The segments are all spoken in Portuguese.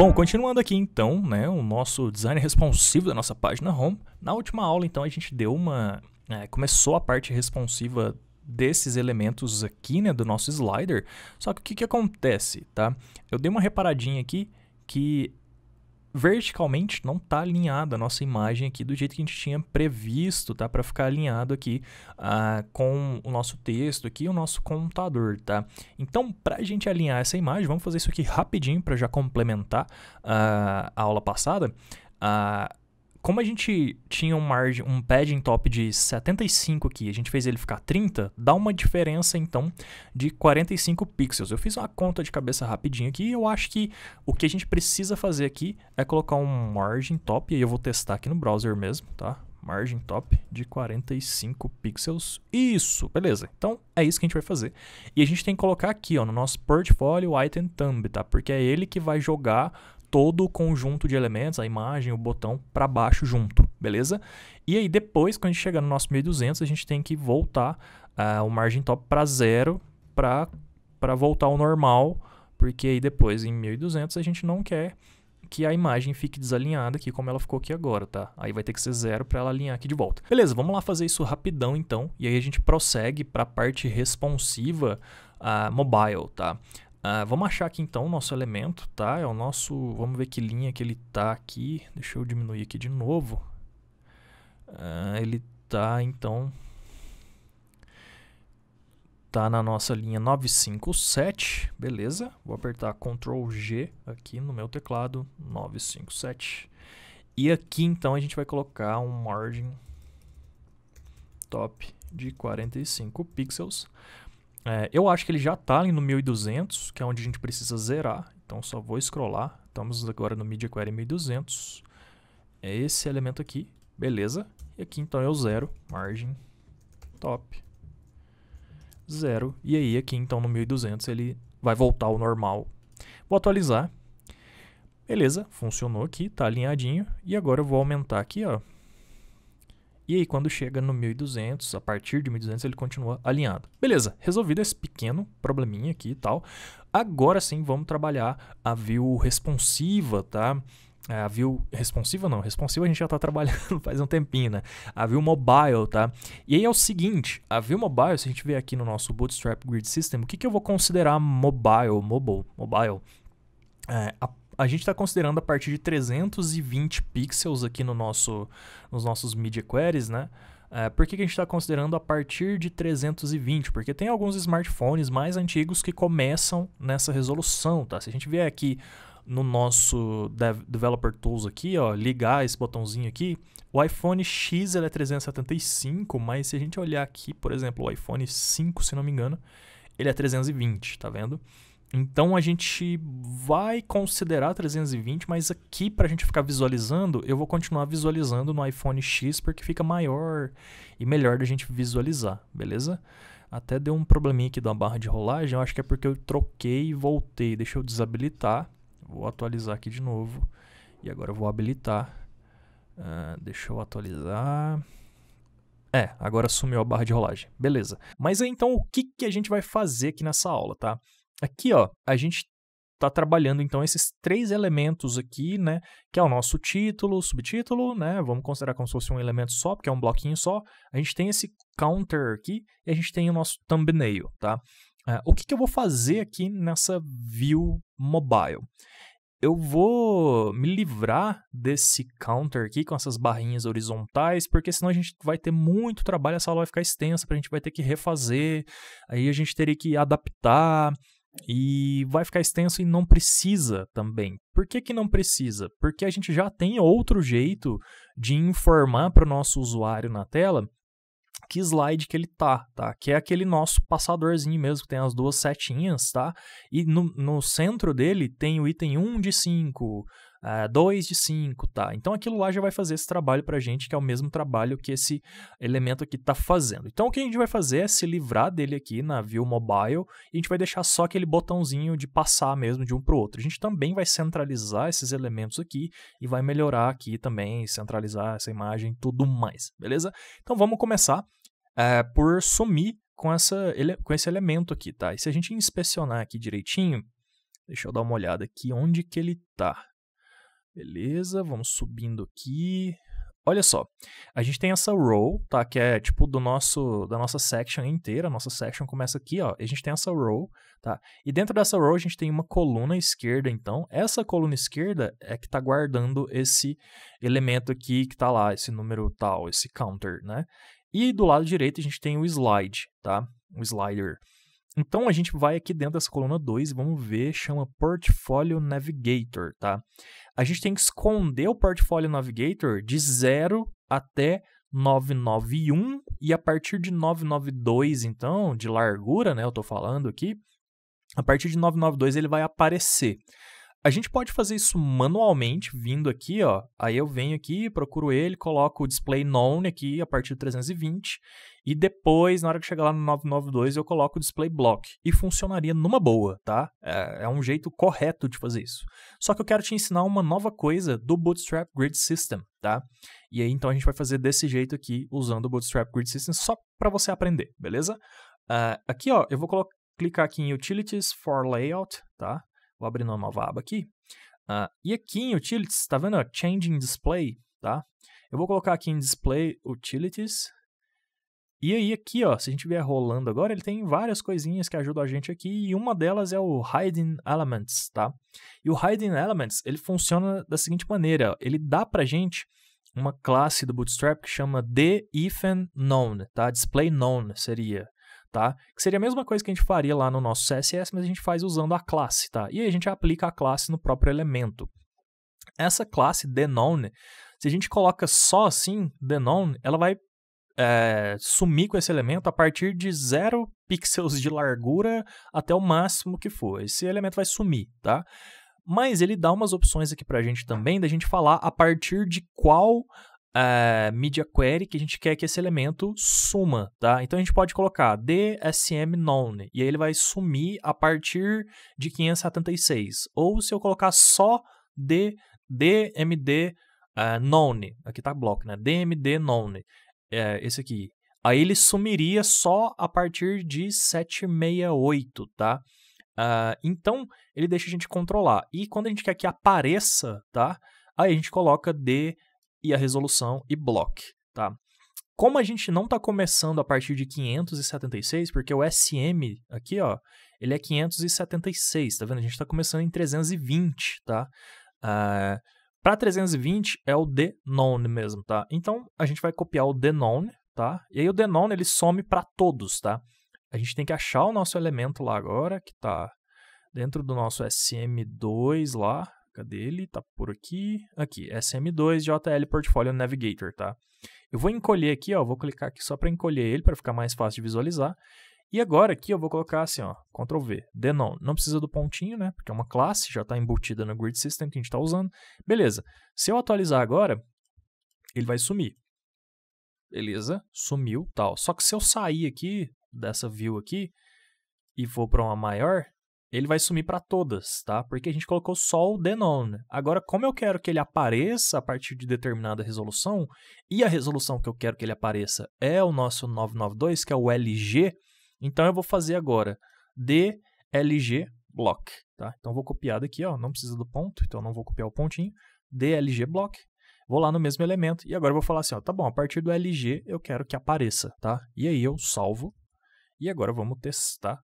Bom, continuando aqui então, né, o nosso design responsivo da nossa página home. Na última aula, então, a gente deu começou a parte responsiva desses elementos aqui, né, do nosso slider. Só que o que acontece, tá? Eu dei uma reparadinha aqui que verticalmente não está alinhada a nossa imagem aqui do jeito que a gente tinha previsto, tá? Para ficar alinhado aqui com o nosso texto aqui e o nosso computador, tá? Então, para a gente alinhar essa imagem, vamos fazer isso aqui rapidinho para já complementar a aula passada. Como a gente tinha um padding top de 75 aqui, a gente fez ele ficar 30, dá uma diferença então de 45 pixels. Eu fiz uma conta de cabeça rapidinho aqui e eu acho que o que a gente precisa fazer aqui é colocar um margin top, e aí eu vou testar aqui no browser mesmo, tá? Margin top de 45 pixels. Isso, beleza. Então é isso que a gente vai fazer. E a gente tem que colocar aqui, ó, no nosso portfólio item thumb, tá? Porque é ele que vai jogar todo o conjunto de elementos, a imagem, o botão, para baixo junto, beleza? E aí depois, quando a gente chegar no nosso 1200, a gente tem que voltar o margin top para 0 para voltar ao normal, porque aí depois em 1200 a gente não quer que a imagem fique desalinhada aqui como ela ficou aqui agora, tá? Aí vai ter que ser 0 para ela alinhar aqui de volta. Beleza, vamos lá fazer isso rapidão então, e aí a gente prossegue para a parte responsiva mobile, tá? Vamos achar aqui então o nosso elemento, tá? É o nosso, vamos ver que linha que ele tá aqui. Deixa eu diminuir aqui de novo. Ele tá então, tá na nossa linha 957, beleza? Vou apertar Ctrl G aqui no meu teclado, 957. E aqui então a gente vai colocar um margin top de 45 pixels. Eu acho que ele já está ali no 1200, que é onde a gente precisa zerar. Então, só vou scrollar. Estamos agora no Media Query 1200. É esse elemento aqui, beleza. E aqui, então, eu zero, margin, top, 0. E aí, aqui, então, no 1200, ele vai voltar ao normal. Vou atualizar. Beleza, funcionou aqui, está alinhadinho. E agora eu vou aumentar aqui, ó. E aí, quando chega no 1200, a partir de 1200, ele continua alinhado. Beleza, resolvido esse pequeno probleminha aqui e tal. Agora sim, vamos trabalhar a view responsiva, tá? A view responsiva não, responsiva a gente já está trabalhando faz um tempinho, né? A view mobile, tá? E aí é o seguinte, a view mobile, se a gente ver aqui no nosso Bootstrap Grid System, o que eu vou considerar mobile? A gente está considerando a partir de 320 pixels aqui nos nossos media queries, né? Por que a gente está considerando a partir de 320? Porque tem alguns smartphones mais antigos que começam nessa resolução, tá? Se a gente vier aqui no nosso Developer Tools aqui, ó, ligar esse botãozinho aqui, o iPhone X ele é 375, mas se a gente olhar aqui, por exemplo, o iPhone 5, se não me engano, ele é 320, tá vendo? Então a gente vai considerar 320, mas aqui para a gente ficar visualizando, eu vou continuar visualizando no iPhone X porque fica maior e melhor da gente visualizar, beleza? Até deu um probleminha aqui da barra de rolagem, eu acho que é porque eu troquei e voltei. Deixa eu desabilitar, vou atualizar aqui de novo e agora eu vou habilitar. Deixa eu atualizar. Agora sumiu a barra de rolagem, beleza. Mas aí então o que a gente vai fazer aqui nessa aula, tá? Aqui, ó, a gente está trabalhando, então, esses 3 elementos aqui, né, que é o nosso título, subtítulo, né, vamos considerar como se fosse um elemento só, porque é um bloquinho só. A gente tem esse counter aqui e a gente tem o nosso thumbnail, tá? O que eu vou fazer aqui nessa view mobile? Eu vou me livrar desse counter aqui com essas barrinhas horizontais, porque senão a gente vai ter muito trabalho, essa aula vai ficar extensa, a gente vai ter que refazer, aí a gente teria que adaptar, e vai ficar extenso e não precisa também. Por que não precisa? Porque a gente já tem outro jeito de informar para o nosso usuário na tela que slide que ele tá? Que é aquele nosso passadorzinho mesmo, que tem as 2 setinhas, tá? E no centro dele tem o item 1 de 5, 2 de 5, tá? Então aquilo lá já vai fazer esse trabalho pra gente, que é o mesmo trabalho que esse elemento aqui tá fazendo. Então o que a gente vai fazer é se livrar dele aqui na view mobile e a gente vai deixar só aquele botãozinho de passar mesmo de um pro outro. A gente também vai centralizar esses elementos aqui e vai melhorar aqui também, centralizar essa imagem e tudo mais, beleza? Então vamos começar por sumir com esse elemento aqui, tá? E se a gente inspecionar aqui direitinho, deixa eu dar uma olhada aqui onde que ele tá. Beleza, vamos subindo aqui. Olha só, a gente tem essa row, tá? Que é tipo da nossa section inteira. A nossa section começa aqui, ó. E a gente tem essa row, tá? E dentro dessa row a gente tem uma coluna esquerda, então. Essa coluna esquerda é que tá guardando esse elemento aqui que tá lá, esse número tal, esse counter, né? E do lado direito a gente tem o slide, tá? O slider. Então a gente vai aqui dentro dessa coluna 2 e vamos ver, chama Portfolio Navigator, tá? A gente tem que esconder o Portfolio Navigator de 0 até 991 e a partir de 992, então, de largura, né, eu tô falando aqui, a partir de 992 ele vai aparecer. A gente pode fazer isso manualmente, vindo aqui, ó. Aí eu venho aqui, procuro ele, coloco o display known aqui a partir de 320 e depois, na hora que chegar lá no 992, eu coloco o display block e funcionaria numa boa, tá? É um jeito correto de fazer isso. Só que eu quero te ensinar uma nova coisa do Bootstrap Grid System, tá? E aí então a gente vai fazer desse jeito aqui, usando o Bootstrap Grid System, só para você aprender, beleza? Aqui, ó, eu vou clicar aqui em Utilities for Layout, tá? Vou abrir uma nova aba aqui. E aqui em Utilities, tá vendo? Changing Display, tá? Eu vou colocar aqui em Display Utilities. E aí aqui, ó, se a gente vier rolando agora, ele tem várias coisinhas que ajudam a gente aqui. E uma delas é o Hiding Elements, tá? E o Hiding Elements, ele funciona da seguinte maneira. Ele dá pra gente uma classe do Bootstrap que chama DIFNOWN, tá? Display Known seria. Tá? Que seria a mesma coisa que a gente faria lá no nosso CSS, mas a gente faz usando a classe, tá? E aí a gente aplica a classe no próprio elemento. Essa classe denown, se a gente coloca só assim, denown, ela vai sumir com esse elemento a partir de 0 pixels de largura até o máximo que for. Esse elemento vai sumir, tá? Mas ele dá umas opções aqui pra gente também, da gente falar a partir de qual media query que a gente quer que esse elemento suma, tá? Então a gente pode colocar DSMKnown e aí ele vai sumir a partir de 576. Ou se eu colocar só DMD known, aqui tá bloco, né? DMD known, esse aqui. Aí ele sumiria só a partir de 768, tá? Então ele deixa a gente controlar. E quando a gente quer que apareça, tá? Aí a gente coloca D e a resolução e block, tá? Como a gente não está começando a partir de 576, porque o SM aqui, ó, ele é 576, tá vendo? A gente está começando em 320, tá? Para 320 é o denown mesmo, tá? Então a gente vai copiar o denown, tá? E aí o denown ele some para todos, tá? A gente tem que achar o nosso elemento lá agora, que está dentro do nosso SM2 lá. Cadê ele? Tá por aqui. Aqui, SM2 JL Portfolio Navigator, tá? Eu vou encolher aqui, ó. Vou clicar aqui só para encolher ele, para ficar mais fácil de visualizar. E agora aqui eu vou colocar assim, ó. Ctrl V. Denown. Não precisa do pontinho, né? Porque é uma classe, já está embutida no Grid System que a gente está usando. Beleza. Se eu atualizar agora, ele vai sumir. Beleza. Sumiu, tal. Só que se eu sair aqui, dessa view aqui, e for para uma maior, ele vai sumir para todas, tá? Porque a gente colocou só o denown. Agora, como eu quero que ele apareça a partir de determinada resolução, e a resolução que eu quero que ele apareça é o nosso 992, que é o LG, então eu vou fazer agora DLG block, tá? Então eu vou copiar daqui, ó, não precisa do ponto, então eu não vou copiar o pontinho, DLG block, vou lá no mesmo elemento, e agora eu vou falar assim, ó, tá bom, a partir do LG eu quero que apareça, tá? E aí eu salvo, e agora vamos testar.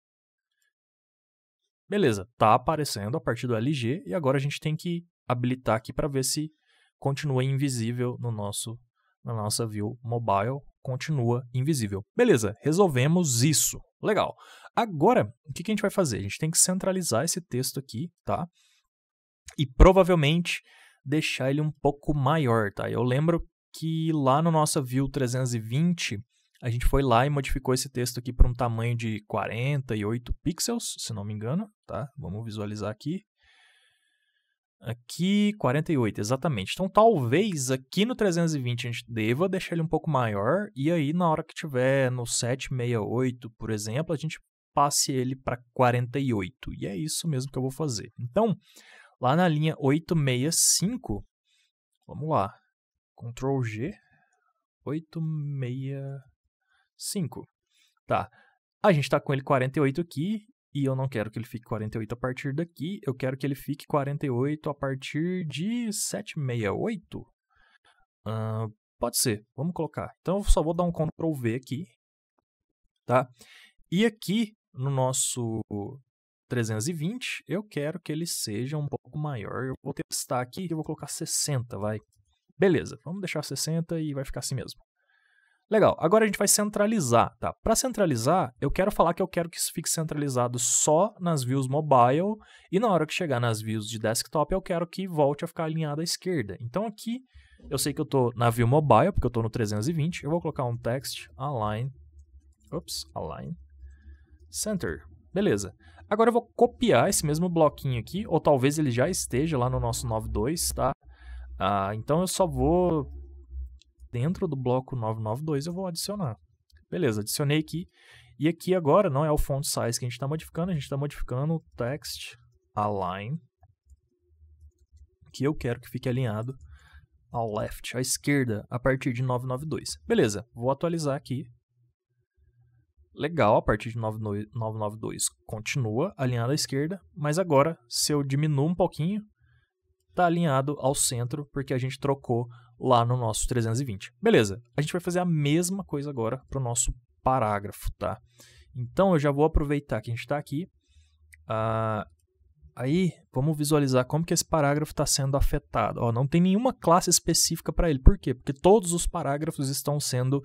Beleza, tá aparecendo a partir do LG e agora a gente tem que habilitar aqui para ver se continua invisível na nossa view mobile, continua invisível. Beleza, resolvemos isso. Legal. Agora, o que a gente vai fazer? A gente tem que centralizar esse texto aqui, tá? E provavelmente deixar ele um pouco maior, tá? Eu lembro que lá no nossa view 320, a gente foi lá e modificou esse texto aqui para um tamanho de 48 pixels, se não me engano, tá? Vamos visualizar aqui. Aqui, 48, exatamente. Então, talvez aqui no 320 a gente deva deixar ele um pouco maior, e aí na hora que tiver no 768, por exemplo, a gente passe ele para 48. E é isso mesmo que eu vou fazer. Então, lá na linha 865, vamos lá, Ctrl G, 865. Tá, a gente está com ele 48 aqui, e eu não quero que ele fique 48 a partir daqui, eu quero que ele fique 48 a partir de 768. Pode ser, vamos colocar. Então eu só vou dar um Ctrl V aqui, tá? E aqui no nosso 320, eu quero que ele seja um pouco maior. Eu vou testar aqui, eu vou colocar 60, vai. Beleza, vamos deixar 60 e vai ficar assim mesmo. Legal, agora a gente vai centralizar, tá? Para centralizar, eu quero falar que eu quero que isso fique centralizado só nas views mobile e na hora que chegar nas views de desktop, eu quero que volte a ficar alinhado à esquerda. Então aqui, eu sei que eu estou na view mobile, porque eu estou no 320, eu vou colocar um text align, align center, beleza. Agora eu vou copiar esse mesmo bloquinho aqui, ou talvez ele já esteja lá no nosso 9.2, tá? Então eu só vou... Dentro do bloco 992 eu vou adicionar. Beleza, adicionei aqui. E aqui agora não é o font size que a gente está modificando, a gente está modificando o text align, que eu quero que fique alinhado ao left, à esquerda, a partir de 992. Beleza, vou atualizar aqui. Legal, a partir de 992 continua alinhado à esquerda, mas agora, se eu diminuo um pouquinho, está alinhado ao centro, porque a gente trocou lá no nosso 320. Beleza, a gente vai fazer a mesma coisa agora para o nosso parágrafo, tá? Então, eu já vou aproveitar que a gente está aqui. Aí, vamos visualizar como que esse parágrafo está sendo afetado. Ó, não tem nenhuma classe específica para ele. Por quê? Porque todos os parágrafos estão sendo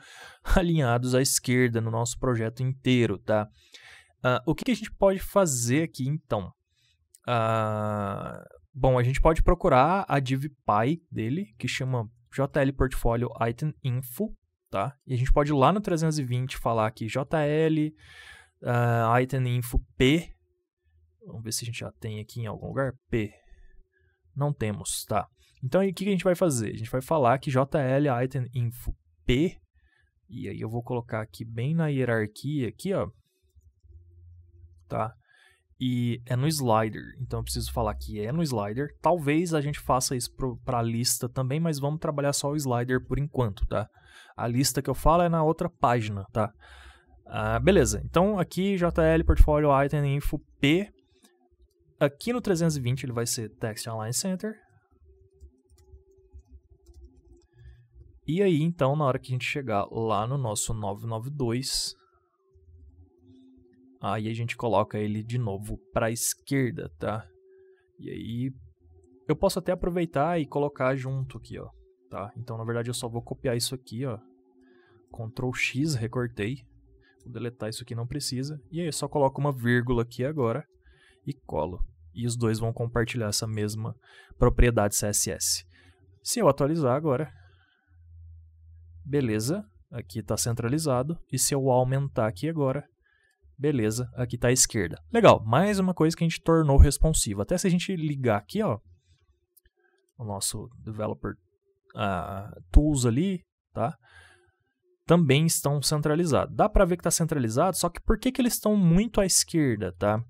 alinhados à esquerda no nosso projeto inteiro, tá? O que a gente pode fazer aqui, então? Bom, a gente pode procurar a divpy dele, que chama JL Portfolio Item Info, tá? E a gente pode ir lá no 320 falar aqui JL Item Info P. Vamos ver se a gente já tem aqui em algum lugar. P. Não temos, tá? Então, aí, o que a gente vai fazer? A gente vai falar que JL Item Info P. E aí eu vou colocar aqui bem na hierarquia, aqui, ó. Tá? E é no slider, então eu preciso falar que é no slider. Talvez a gente faça isso para a lista também, mas vamos trabalhar só o slider por enquanto, tá? A lista que eu falo é na outra página, tá? Beleza, então aqui JL Portfolio Item Info P. Aqui no 320 ele vai ser Text Align Center. E aí, então, na hora que a gente chegar lá no nosso 992... Aí a gente coloca ele de novo para a esquerda, tá? E aí eu posso até aproveitar e colocar junto aqui, ó, tá? Então, na verdade, eu só vou copiar isso aqui, ó. Ctrl X, recortei. Vou deletar isso aqui, não precisa. E aí eu só coloco uma vírgula aqui agora e colo. E os dois vão compartilhar essa mesma propriedade CSS. Se eu atualizar agora, beleza, aqui está centralizado. E se eu aumentar aqui agora, beleza, aqui está à esquerda. Legal, mais uma coisa que a gente tornou responsivo. Até se a gente ligar aqui, ó, o nosso Developer Tools ali, tá? Também estão centralizados. Dá para ver que está centralizado, só que por que eles estão muito à esquerda, tá?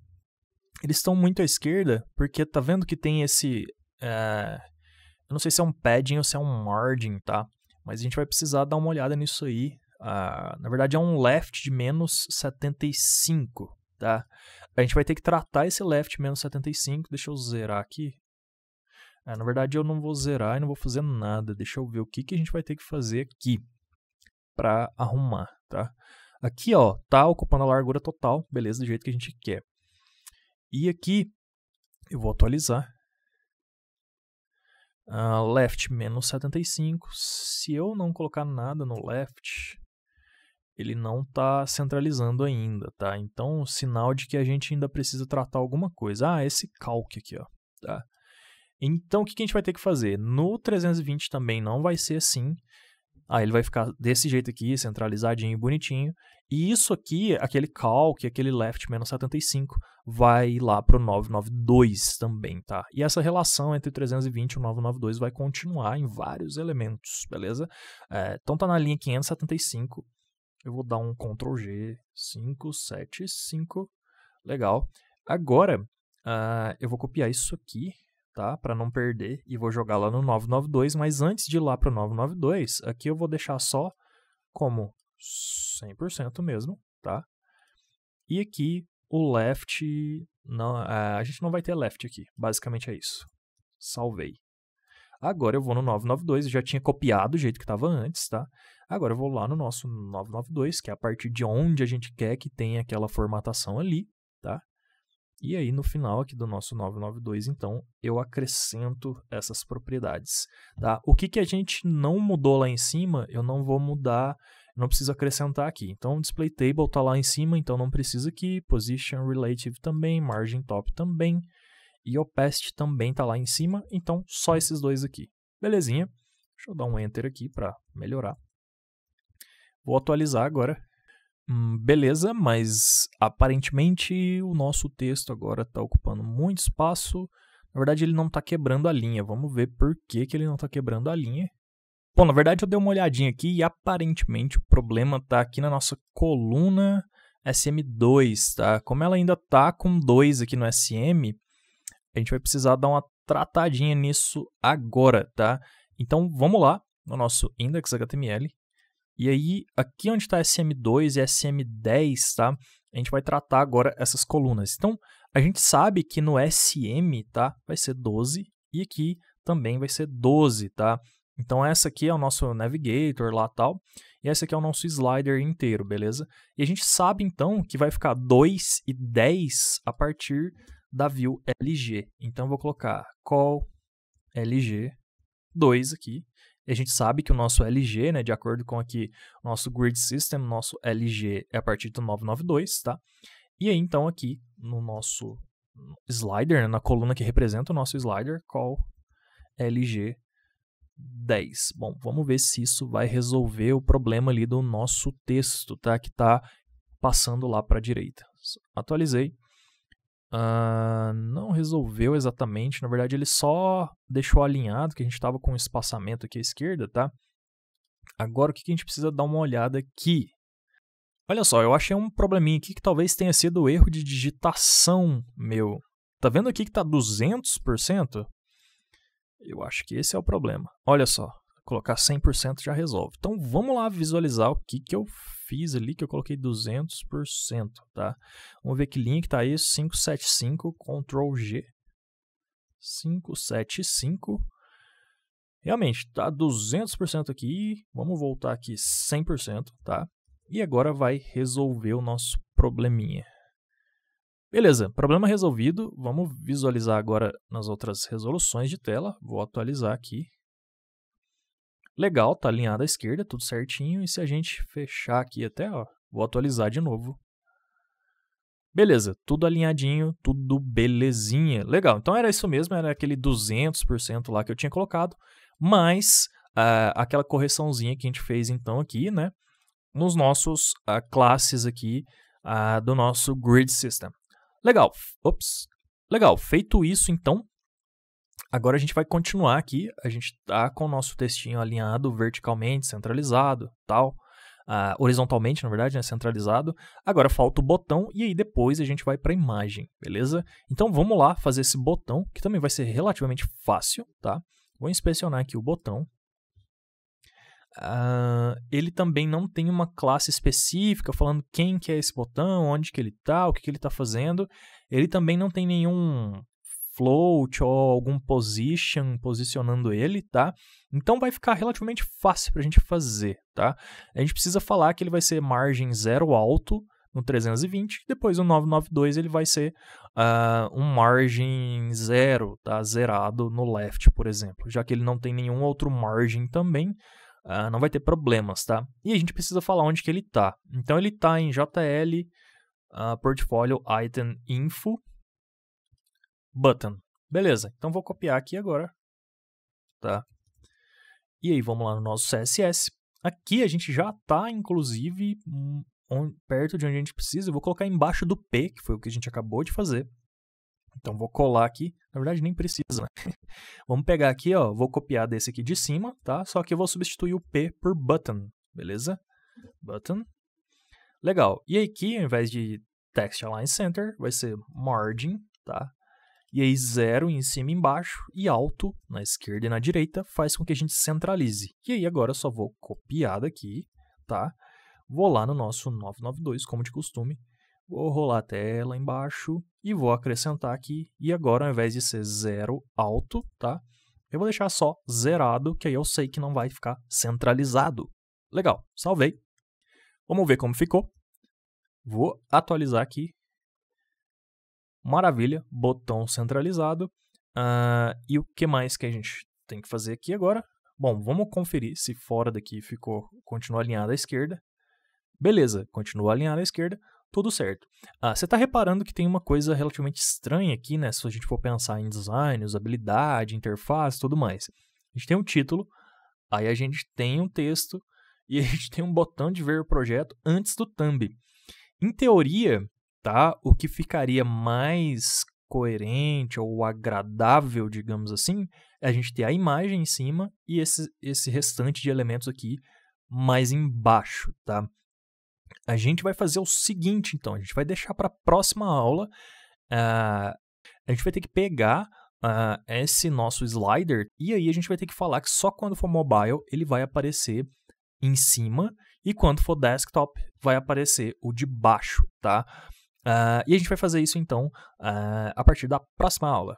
Eles estão muito à esquerda porque tá vendo que tem esse... eu não sei se é um padding ou se é um margin, tá? Mas a gente vai precisar dar uma olhada nisso aí. Na verdade é um left de menos 75, tá? A gente vai ter que tratar esse left menos 75, deixa eu zerar aqui. Na verdade eu não vou zerar e não vou fazer nada, deixa eu ver o que a gente vai ter que fazer aqui para arrumar, tá? Aqui, ó, tá ocupando a largura total, beleza, do jeito que a gente quer. E aqui eu vou atualizar. Left menos 75, se eu não colocar nada no left, ele não está centralizando ainda, tá? Então, sinal de que a gente ainda precisa tratar alguma coisa. Esse calc aqui, ó, tá? Então, o que a gente vai ter que fazer? No 320 também não vai ser assim. Ele vai ficar desse jeito aqui, centralizadinho e bonitinho. E isso aqui, aquele calc, aquele left menos 75, vai lá para o 992 também, tá? E essa relação entre o 320 e o 992 vai continuar em vários elementos, beleza? Então, tá na linha 575. Eu vou dar um Ctrl G, 575, legal. Agora, eu vou copiar isso aqui, tá? Para não perder, e vou jogar lá no 992, mas antes de ir lá para o 992, aqui eu vou deixar só como 100% mesmo, tá? E aqui o left, não, a gente não vai ter left aqui, basicamente é isso. Salvei. Agora eu vou no 992, eu já tinha copiado do jeito que estava antes, tá? Agora eu vou lá no nosso 992, que é a partir de onde a gente quer que tenha aquela formatação ali, tá? E aí no final aqui do nosso 992, então, eu acrescento essas propriedades, tá? O que a gente não mudou lá em cima, eu não vou mudar, não preciso acrescentar aqui. Então, display table está lá em cima, então não precisa aqui. Position relative também, margin top também. E opacity também está lá em cima, então só esses dois aqui. Belezinha. Deixa eu dar um enter aqui para melhorar. Vou atualizar agora. Beleza, mas aparentemente o nosso texto agora está ocupando muito espaço. Na verdade, ele não está quebrando a linha. Vamos ver por que ele não está quebrando a linha. Bom, na verdade eu dei uma olhadinha aqui e aparentemente o problema está aqui na nossa coluna SM2, tá? Como ela ainda está com 2 aqui no SM, a gente vai precisar dar uma tratadinha nisso agora, tá? Então vamos lá no nosso index.html. E aí, aqui onde está SM2 e SM10, tá? A gente vai tratar agora essas colunas. Então, a gente sabe que no SM, tá? Vai ser 12 e aqui também vai ser 12, tá? Então, essa aqui é o nosso navigator lá tal, e essa aqui é o nosso slider inteiro, beleza? E a gente sabe, então, que vai ficar 2 e 10 a partir da view LG. Então, eu vou colocar call LG 2 aqui. E a gente sabe que o nosso LG, né, de acordo com aqui o nosso grid system, nosso LG é a partir do 992, tá? E aí, então, aqui no nosso slider, né, na coluna que representa o nosso slider, call LG 10. Bom, vamos ver se isso vai resolver o problema ali do nosso texto, tá? Que está passando lá para a direita. Atualizei. Não resolveu exatamente, na verdade ele só deixou alinhado, que a gente estava com um espaçamento aqui à esquerda, tá? Agora o que a gente precisa dar uma olhada aqui? Olha só, eu achei um probleminha aqui que talvez tenha sido o erro de digitação meu. Tá vendo aqui que tá 200%? Eu acho que esse é o problema. Olha só, colocar 100% já resolve. Então vamos lá visualizar o que eu fiz ali, que eu coloquei 200%, tá? Vamos ver que linha que tá aí, 575, Ctrl G. 575. Realmente, tá 200% aqui. Vamos voltar aqui 100%, tá? E agora vai resolver o nosso probleminha. Beleza, problema resolvido. Vamos visualizar agora nas outras resoluções de tela. Vou atualizar aqui. Legal, tá alinhado à esquerda, tudo certinho. E se a gente fechar aqui até, ó, vou atualizar de novo. Beleza, tudo alinhadinho, tudo belezinha. Legal, então era isso mesmo, era aquele 200% lá que eu tinha colocado. Mas aquela correçãozinha que a gente fez então aqui, né? Nos nossos classes aqui do nosso grid system. Legal, legal, feito isso então. Agora a gente vai continuar aqui, a gente está com o nosso textinho alinhado verticalmente, centralizado, tal, horizontalmente, na verdade, né, centralizado. Agora falta o botão e aí depois a gente vai para a imagem, beleza? Então vamos lá fazer esse botão, que também vai ser relativamente fácil, tá? Vou inspecionar aqui o botão. Ele também não tem uma classe específica falando quem que é esse botão, onde que ele está, o que que ele está fazendo. Ele também não tem nenhum float ou algum posicionando ele, tá? Então vai ficar relativamente fácil para a gente fazer, tá? A gente precisa falar que ele vai ser margem 0 alto no 320, depois o 992 ele vai ser um margem 0, tá? Zerado no left, por exemplo, já que ele não tem nenhum outro margem também, não vai ter problemas, tá? E a gente precisa falar onde que ele tá. Então ele tá em JL, Portfolio Item Info, Button. Beleza, então vou copiar aqui agora, tá? E aí vamos lá no nosso CSS. Aqui a gente já tá, inclusive, perto de onde a gente precisa. Eu vou colocar embaixo do P, que foi o que a gente acabou de fazer. Então vou colar aqui, na verdade nem precisa, né? Vamos pegar aqui, ó, vou copiar desse aqui de cima, tá? Só que eu vou substituir o P por button, beleza? Button. Legal. E aqui, ao invés de text align center, vai ser margin, tá? E aí 0 em cima e embaixo e alto na esquerda e na direita faz com que a gente centralize. E aí agora eu só vou copiar daqui, tá? Vou lá no nosso 992, como de costume. Vou rolar até lá embaixo e vou acrescentar aqui. E agora, ao invés de ser 0 alto, tá? Eu vou deixar só zerado, que aí eu sei que não vai ficar centralizado. Legal, salvei. Vamos ver como ficou. Vou atualizar aqui. Maravilha, botão centralizado. E o que mais que a gente tem que fazer aqui agora? Bom, vamos conferir se fora daqui continua alinhado à esquerda. Beleza, continua alinhado à esquerda, tudo certo. Você está reparando que tem uma coisa relativamente estranha aqui, né? Se a gente for pensar em design, usabilidade, interface e tudo mais. A gente tem um título, aí a gente tem um texto e a gente tem um botão de ver o projeto antes do thumb. Em teoria, tá? O que ficaria mais coerente ou agradável, digamos assim, é a gente ter a imagem em cima e esse restante de elementos aqui mais embaixo, tá? A gente vai fazer o seguinte, então, a gente vai deixar para a próxima aula, a gente vai ter que pegar esse nosso slider e aí a gente vai ter que falar que só quando for mobile ele vai aparecer em cima e quando for desktop vai aparecer o de baixo, tá? E a gente vai fazer isso, então, a partir da próxima aula.